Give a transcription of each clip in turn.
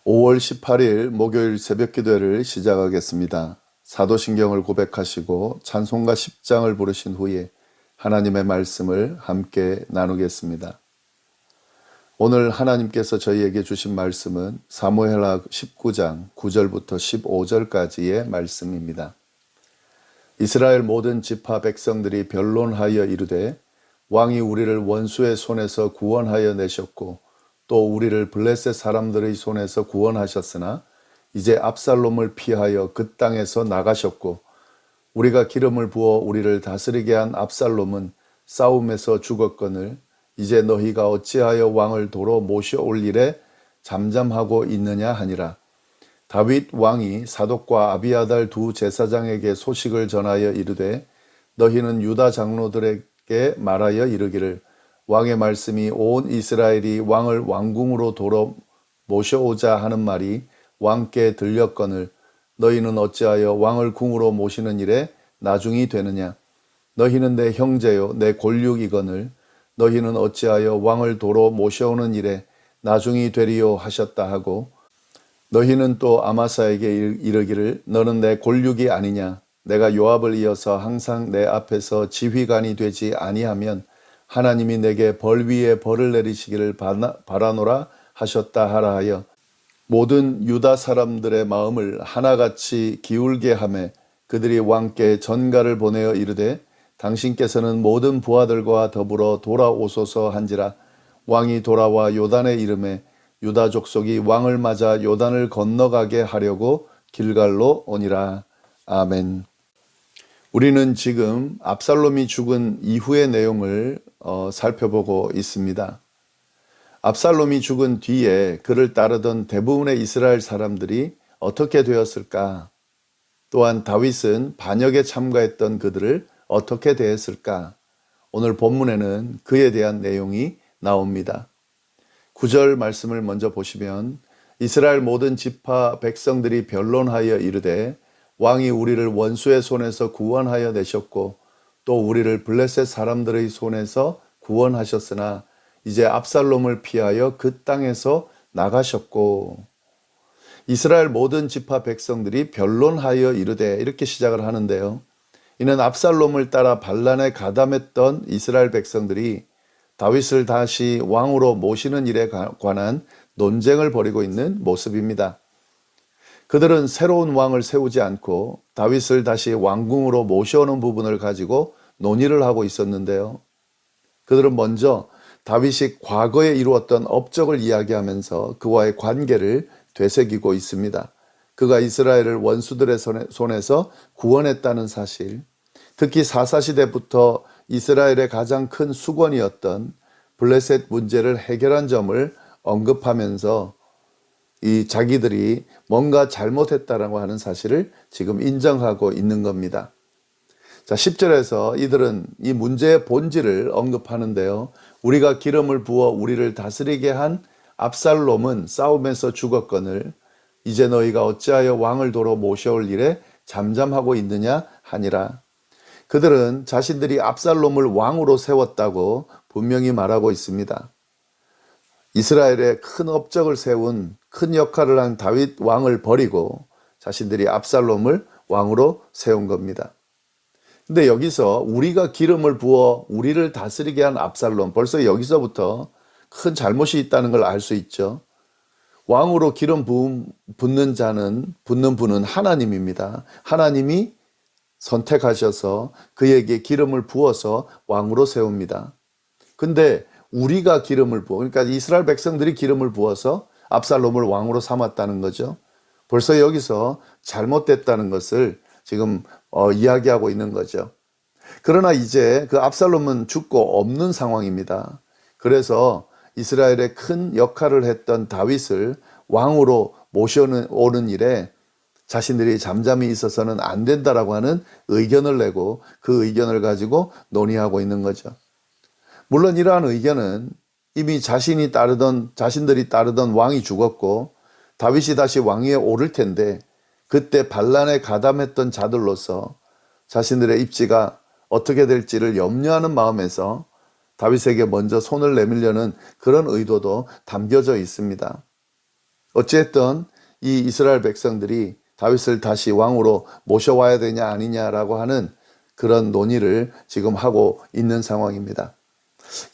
5월 18일 목요일 새벽 기도회를 시작하겠습니다. 사도신경을 고백하시고 찬송가 10장을 부르신 후에 하나님의 말씀을 함께 나누겠습니다. 오늘 하나님께서 저희에게 주신 말씀은 사무엘하 19장 9절부터 15절까지의 말씀입니다. 이스라엘 모든 지파 백성들이 변론하여 이르되 왕이 우리를 원수의 손에서 구원하여 내셨고 또 우리를 블레셋 사람들의 손에서 구원하셨으나 이제 압살롬을 피하여 그 땅에서 나가셨고 우리가 기름을 부어 우리를 다스리게 한 압살롬은 싸움에서 죽었거늘 이제 너희가 어찌하여 왕을 도로 모셔올 일에 잠잠하고 있느냐 하니라. 다윗 왕이 사독과 아비아달 두 제사장에게 소식을 전하여 이르되 너희는 유다 장로들에게 말하여 이르기를 왕의 말씀이 온 이스라엘이 왕을 왕궁으로 도로 모셔오자 하는 말이 왕께 들렸거늘 너희는 어찌하여 왕을 궁으로 모시는 일에 나중이 되느냐. 너희는 내 형제요 내 골육이거늘 너희는 어찌하여 왕을 도로 모셔오는 일에 나중이 되리요 하셨다 하고 너희는 또 아마사에게 이르기를 너는 내 골육이 아니냐. 내가 요압을 이어서 항상 내 앞에서 지휘관이 되지 아니하면 하나님이 내게 벌 위에 벌을 내리시기를 바라노라 하셨다 하라 하여 모든 유다 사람들의 마음을 하나같이 기울게 하매 그들이 왕께 전가를 보내어 이르되 당신께서는 모든 부하들과 더불어 돌아오소서 한지라. 왕이 돌아와 요단에 이르매 유다 족속이 왕을 맞아 요단을 건너가게 하려고 길갈로 오니라. 아멘. 우리는 지금 압살롬이 죽은 이후의 내용을 살펴보고 있습니다. 압살롬이 죽은 뒤에 그를 따르던 대부분의 이스라엘 사람들이 어떻게 되었을까? 또한 다윗은 반역에 참가했던 그들을 어떻게 대했을까? 오늘 본문에는 그에 대한 내용이 나옵니다. 9절 말씀을 먼저 보시면 이스라엘 모든 지파 백성들이 변론하여 이르되 왕이 우리를 원수의 손에서 구원하여 내셨고 또 우리를 블레셋 사람들의 손에서 구원하셨으나 이제 압살롬을 피하여 그 땅에서 나가셨고 이스라엘 모든 지파 백성들이 변론하여 이르되 이렇게 시작을 하는데요. 이는 압살롬을 따라 반란에 가담했던 이스라엘 백성들이 다윗을 다시 왕으로 모시는 일에 관한 논쟁을 벌이고 있는 모습입니다. 그들은 새로운 왕을 세우지 않고 다윗을 다시 왕궁으로 모셔오는 부분을 가지고 논의를 하고 있었는데요. 그들은 먼저 다윗이 과거에 이루었던 업적을 이야기하면서 그와의 관계를 되새기고 있습니다. 그가 이스라엘을 원수들의 손에서 구원했다는 사실, 특히 사사시대부터 이스라엘의 가장 큰 수건이었던 블레셋 문제를 해결한 점을 언급하면서 이 자기들이 뭔가 잘못했다라고 하는 사실을 지금 인정하고 있는 겁니다. 자, 10절에서 이들은 이 문제의 본질을 언급하는데요. 우리가 기름을 부어 우리를 다스리게 한 압살롬은 싸움에서 죽었거늘 이제 너희가 어찌하여 왕을 도로 모셔올 일에 잠잠하고 있느냐 하니라. 그들은 자신들이 압살롬을 왕으로 세웠다고 분명히 말하고 있습니다. 이스라엘의 큰 업적을 세운 큰 역할을 한 다윗 왕을 버리고 자신들이 압살롬을 왕으로 세운 겁니다. 근데 여기서 우리가 기름을 부어 우리를 다스리게 한 압살롬, 벌써 여기서부터 큰 잘못이 있다는 걸 알 수 있죠. 왕으로 기름 붓는 분은 하나님입니다. 하나님이 선택하셔서 그에게 기름을 부어서 왕으로 세웁니다. 근데 우리가 기름을 부어, 그러니까 이스라엘 백성들이 기름을 부어서 압살롬을 왕으로 삼았다는 거죠. 벌써 여기서 잘못됐다는 것을 지금 이야기하고 있는 거죠. 그러나 이제 그 압살롬은 죽고 없는 상황입니다. 그래서 이스라엘의 큰 역할을 했던 다윗을 왕으로 모셔오는 일에 자신들이 잠잠히 있어서는 안 된다라고 하는 의견을 내고 그 의견을 가지고 논의하고 있는 거죠. 물론 이러한 의견은 이미 자신들이 따르던 왕이 죽었고 다윗이 다시 왕위에 오를 텐데 그때 반란에 가담했던 자들로서 자신들의 입지가 어떻게 될지를 염려하는 마음에서 다윗에게 먼저 손을 내밀려는 그런 의도도 담겨져 있습니다. 어찌했든 이 이스라엘 백성들이 다윗을 다시 왕으로 모셔와야 되냐 아니냐라고 하는 그런 논의를 지금 하고 있는 상황입니다.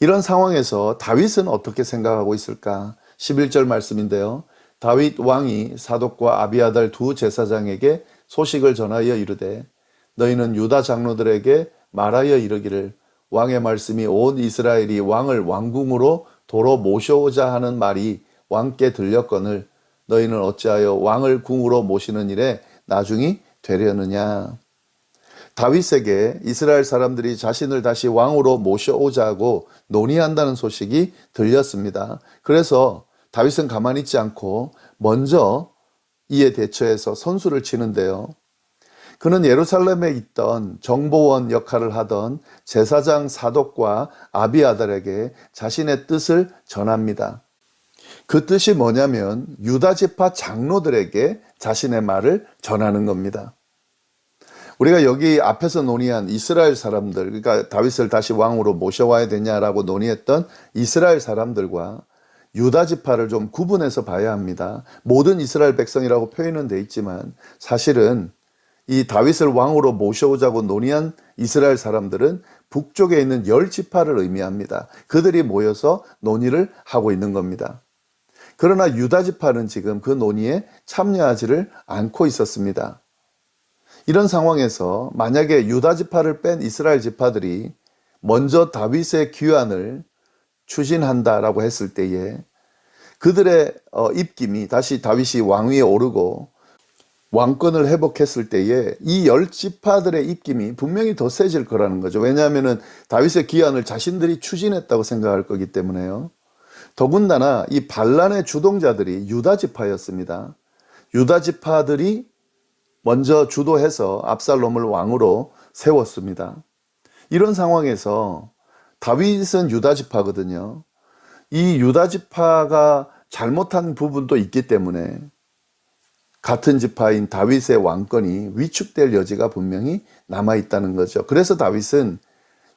이런 상황에서 다윗은 어떻게 생각하고 있을까? 11절 말씀인데요. 다윗 왕이 사독과 아비아달 두 제사장에게 소식을 전하여 이르되 너희는 유다 장로들에게 말하여 이르기를 왕의 말씀이 온 이스라엘이 왕을 왕궁으로 도로 모셔오자 하는 말이 왕께 들렸거늘 너희는 어찌하여 왕을 궁으로 모시는 일에 나중이 되려느냐. 다윗에게 이스라엘 사람들이 자신을 다시 왕으로 모셔오자고 논의한다는 소식이 들렸습니다. 그래서 다윗은 가만히 있지 않고 먼저 이에 대처해서 선수를 치는데요. 그는 예루살렘에 있던 정보원 역할을 하던 제사장 사독과 아비아달에게 자신의 뜻을 전합니다. 그 뜻이 뭐냐면 유다 지파 장로들에게 자신의 말을 전하는 겁니다. 우리가 여기 앞에서 논의한 이스라엘 사람들, 그러니까 다윗을 다시 왕으로 모셔와야 되냐라고 논의했던 이스라엘 사람들과 유다 지파를 좀 구분해서 봐야 합니다. 모든 이스라엘 백성이라고 표현은 돼 있지만 사실은 이 다윗을 왕으로 모셔오자고 논의한 이스라엘 사람들은 북쪽에 있는 10지파를 의미합니다. 그들이 모여서 논의를 하고 있는 겁니다. 그러나 유다 지파는 지금 그 논의에 참여하지를 않고 있었습니다. 이런 상황에서 만약에 유다 지파를 뺀 이스라엘 지파들이 먼저 다윗의 귀환을 추진한다라고 했을 때에 그들의 입김이 다시 다윗이 왕위에 오르고 왕권을 회복했을 때에 이 10지파들의 입김이 분명히 더 세질 거라는 거죠. 왜냐하면 다윗의 귀환을 자신들이 추진했다고 생각할 거기 때문에요. 더군다나 이 반란의 주동자들이 유다 지파였습니다. 유다 지파들이 먼저 주도해서 압살롬을 왕으로 세웠습니다. 이런 상황에서 다윗은 유다 지파거든요. 이 유다 지파가 잘못한 부분도 있기 때문에 같은 지파인 다윗의 왕권이 위축될 여지가 분명히 남아있다는 거죠. 그래서 다윗은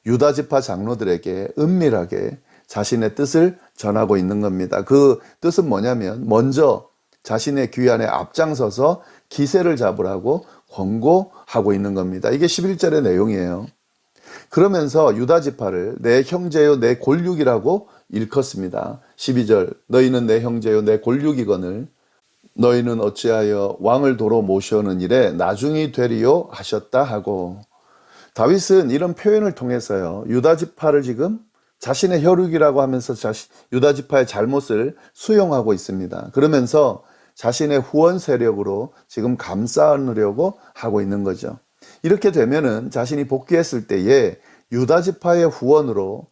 유다 지파 장로들에게 은밀하게 자신의 뜻을 전하고 있는 겁니다. 그 뜻은 뭐냐면 먼저 자신의 귀환에 앞장서서 기세를 잡으라고 권고하고 있는 겁니다. 이게 11절의 내용이에요. 그러면서 유다 지파를 내 형제요 내 골육이라고 일컫습니다. 12절 너희는 내 형제요 내 골육이거늘 너희는 어찌하여 왕을 도로 모셔오는 일에 나중이 되리요 하셨다 하고 다윗은 이런 표현을 통해서요 유다 지파를 지금 자신의 혈육이라고 하면서 유다 지파의 잘못을 수용하고 있습니다. 그러면서 자신의 후원 세력으로 지금 감싸 안으려고 하고 있는 거죠. 이렇게 되면은 자신이 복귀했을 때에 유다 지파의 후원으로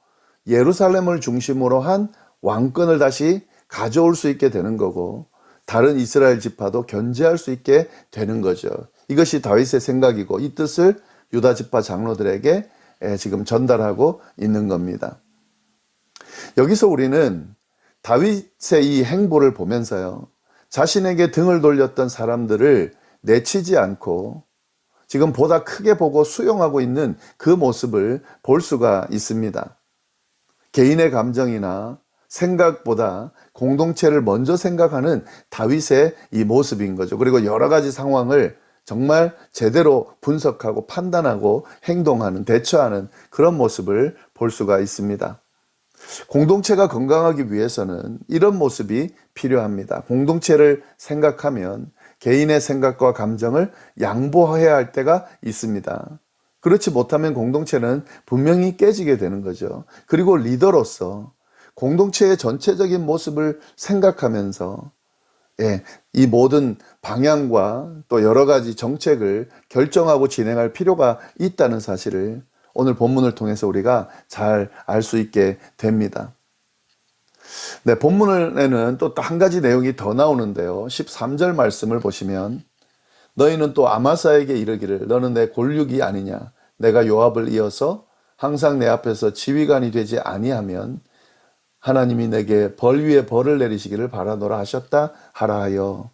예루살렘을 중심으로 한 왕권을 다시 가져올 수 있게 되는 거고 다른 이스라엘 지파도 견제할 수 있게 되는 거죠. 이것이 다윗의 생각이고 이 뜻을 유다 지파 장로들에게 지금 전달하고 있는 겁니다. 여기서 우리는 다윗의 이 행보를 보면서요. 자신에게 등을 돌렸던 사람들을 내치지 않고 지금 보다 크게 보고 수용하고 있는 그 모습을 볼 수가 있습니다. 개인의 감정이나 생각보다 공동체를 먼저 생각하는 다윗의 이 모습인 거죠. 그리고 여러 가지 상황을 정말 제대로 분석하고 판단하고 행동하는, 대처하는 그런 모습을 볼 수가 있습니다. 공동체가 건강하기 위해서는 이런 모습이 필요합니다. 공동체를 생각하면 개인의 생각과 감정을 양보해야 할 때가 있습니다. 그렇지 못하면 공동체는 분명히 깨지게 되는 거죠. 그리고 리더로서 공동체의 전체적인 모습을 생각하면서 이 모든 방향과 또 여러 가지 정책을 결정하고 진행할 필요가 있다는 사실을 오늘 본문을 통해서 우리가 잘 알 수 있게 됩니다. 네, 본문에는 또 한 가지 내용이 더 나오는데요. 13절 말씀을 보시면 너희는 또 아마사에게 이르기를 너는 내 골육이 아니냐 내가 요압을 이어서 항상 내 앞에서 지휘관이 되지 아니하면 하나님이 내게 벌 위에 벌을 내리시기를 바라노라 하셨다 하라 하여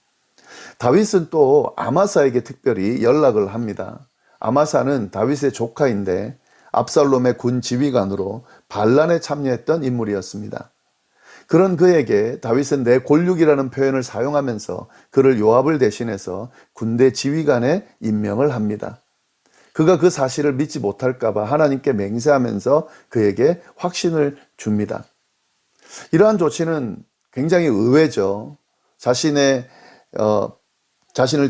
다윗은 또 아마사에게 특별히 연락을 합니다. 아마사는 다윗의 조카인데 압살롬의 군 지휘관으로 반란에 참여했던 인물이었습니다. 그런 그에게 다윗은 내 골육이라는 표현을 사용하면서 그를 요압을 대신해서 군대 지휘관에 임명을 합니다. 그가 그 사실을 믿지 못할까 봐 하나님께 맹세하면서 그에게 확신을 줍니다. 이러한 조치는 굉장히 의외죠. 자신을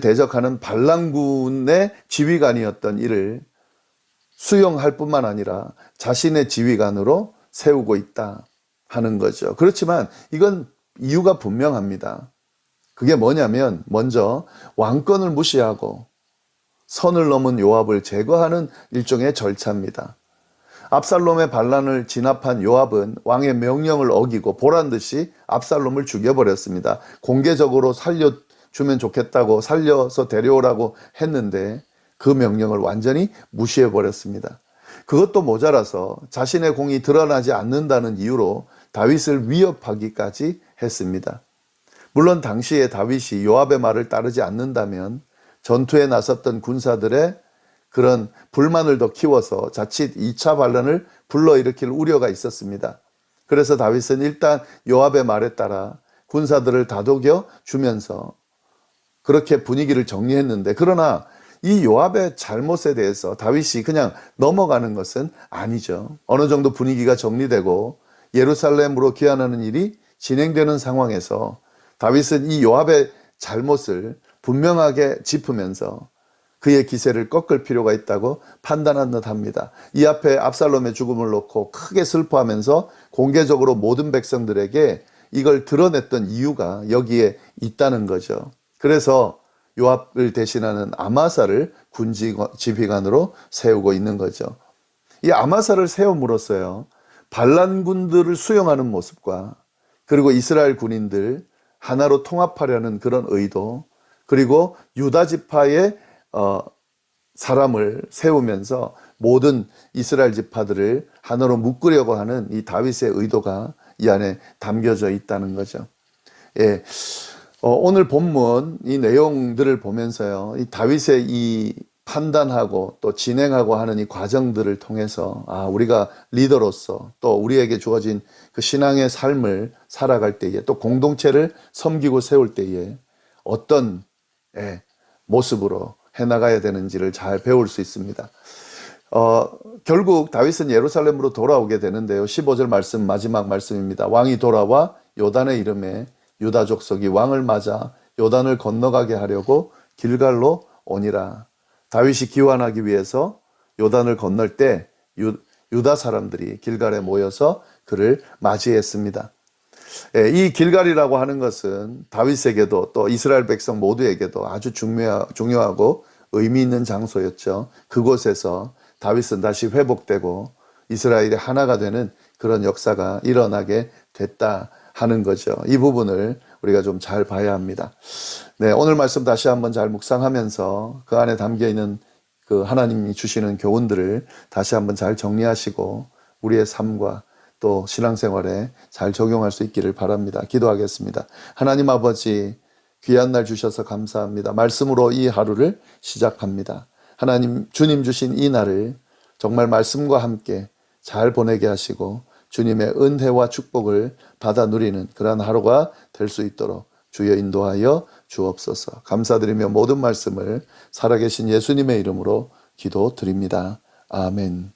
대적하는 반란군의 지휘관이었던 이를 수용할 뿐만 아니라 자신의 지휘관으로 세우고 있다 하는 거죠. 그렇지만 이건 이유가 분명합니다. 그게 뭐냐면 먼저 왕권을 무시하고 선을 넘은 요압을 제거하는 일종의 절차입니다. 압살롬의 반란을 진압한 요압은 왕의 명령을 어기고 보란듯이 압살롬을 죽여버렸습니다. 공개적으로 살려주면 좋겠다고 살려서 데려오라고 했는데 그 명령을 완전히 무시해버렸습니다. 그것도 모자라서 자신의 공이 드러나지 않는다는 이유로 다윗을 위협하기까지 했습니다. 물론 당시에 다윗이 요압의 말을 따르지 않는다면 전투에 나섰던 군사들의 그런 불만을 더 키워서 자칫 2차 반란을 불러일으킬 우려가 있었습니다. 그래서 다윗은 일단 요압의 말에 따라 군사들을 다독여 주면서 그렇게 분위기를 정리했는데, 그러나 이 요압의 잘못에 대해서 다윗이 그냥 넘어가는 것은 아니죠. 어느 정도 분위기가 정리되고 예루살렘으로 귀환하는 일이 진행되는 상황에서 다윗은 이 요압의 잘못을 분명하게 짚으면서 그의 기세를 꺾을 필요가 있다고 판단한 듯합니다. 이 앞에 압살롬의 죽음을 놓고 크게 슬퍼하면서 공개적으로 모든 백성들에게 이걸 드러냈던 이유가 여기에 있다는 거죠. 그래서 요압을 대신하는 아마사를 군지휘관으로 세우고 있는 거죠. 이 아마사를 세움으로써요, 반란군들을 수용하는 모습과 그리고 이스라엘 군인들 하나로 통합하려는 그런 의도, 그리고 유다 지파의 사람을 세우면서 모든 이스라엘 지파들을 하나로 묶으려고 하는 이 다윗의 의도가 이 안에 담겨져 있다는 거죠. 예. 오늘 본문 이 내용들을 보면서요, 이 다윗의 이 판단하고 또 진행하고 하는 이 과정들을 통해서 우리가 리더로서 또 우리에게 주어진 그 신앙의 삶을 살아갈 때에, 또 공동체를 섬기고 세울 때에 어떤 모습으로 해나가야 되는지를 잘 배울 수 있습니다. 결국 다윗은 예루살렘으로 돌아오게 되는데요. 15절 말씀, 마지막 말씀입니다. 왕이 돌아와 요단의 이름에 유다 족속이 왕을 맞아 요단을 건너가게 하려고 길갈로 오니라. 다윗이 기환하기 위해서 요단을 건널 때 유다 사람들이 길갈에 모여서 그를 맞이했습니다. 이 길갈이라고 하는 것은 다윗에게도 또 이스라엘 백성 모두에게도 아주 중요하고 의미 있는 장소였죠. 그곳에서 다윗은 다시 회복되고 이스라엘이 하나가 되는 그런 역사가 일어나게 됐다 하는 거죠. 이 부분을 우리가 좀 잘 봐야 합니다. 네, 오늘 말씀 다시 한번 잘 묵상하면서 그 안에 담겨 있는 그 하나님이 주시는 교훈들을 다시 한번 잘 정리하시고 우리의 삶과 또 신앙생활에 잘 적용할 수 있기를 바랍니다. 기도하겠습니다. 하나님 아버지, 귀한 날 주셔서 감사합니다. 말씀으로 이 하루를 시작합니다. 하나님, 주님 주신 이 날을 정말 말씀과 함께 잘 보내게 하시고 주님의 은혜와 축복을 받아 누리는 그러한 하루가 될 수 있도록 주여 인도하여 주옵소서. 감사드리며 모든 말씀을 살아계신 예수님의 이름으로 기도드립니다. 아멘.